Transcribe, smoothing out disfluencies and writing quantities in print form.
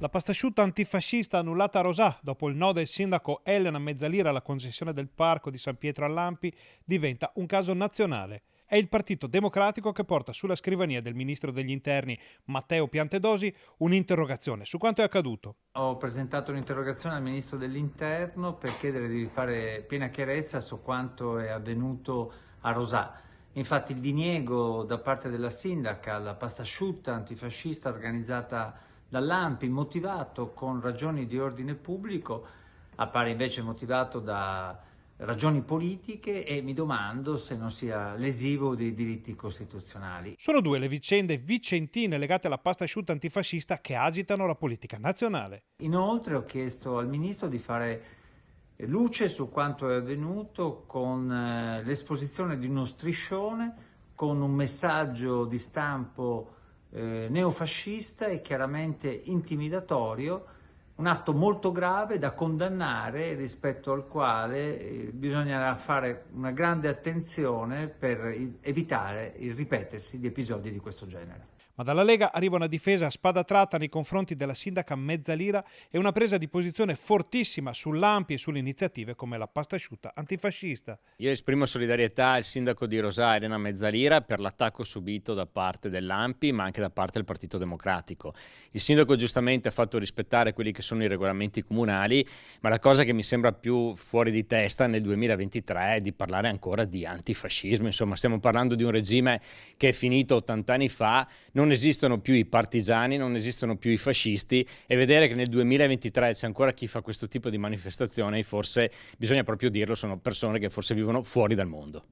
La pastasciutta antifascista annullata a Rosà dopo il no del sindaco Elena Mezzalira alla concessione del parco di San Pietro all'Ampi diventa un caso nazionale. È il Partito Democratico che porta sulla scrivania del ministro degli Interni Matteo Piantedosi un'interrogazione su quanto è accaduto. Ho presentato un'interrogazione al Ministro dell'Interno per chiedere di fare piena chiarezza su quanto è avvenuto a Rosà. Infatti il diniego da parte della sindaca alla pastasciutta antifascista organizzata dall'ANPI, motivato con ragioni di ordine pubblico, appare invece motivato da ragioni politiche e mi domando se non sia lesivo dei diritti costituzionali. Sono due le vicende vicentine legate alla pastasciutta antifascista che agitano la politica nazionale. Inoltre ho chiesto al Ministro di fare luce su quanto è avvenuto con l'esposizione di uno striscione con un messaggio di stampo neofascista e chiaramente intimidatorio, un atto molto grave da condannare, rispetto al quale bisognerà fare una grande attenzione per evitare il ripetersi di episodi di questo genere. Ma dalla Lega arriva una difesa a spada tratta nei confronti della sindaca Mezzalira e una presa di posizione fortissima sull'ANPI e sulle iniziative come la pastasciutta antifascista. Io esprimo solidarietà al sindaco di Rosà, Elena Mezzalira, per l'attacco subito da parte dell'ANPI, ma anche da parte del Partito Democratico. Il sindaco giustamente ha fatto rispettare quelli che sono i regolamenti comunali, ma la cosa che mi sembra più fuori di testa nel 2023 è di parlare ancora di antifascismo. Insomma, stiamo parlando di un regime che è finito 80 anni fa, non esistono più i partigiani, non esistono più i fascisti, e vedere che nel 2023 c'è ancora chi fa questo tipo di manifestazioni, forse bisogna proprio dirlo, sono persone che forse vivono fuori dal mondo.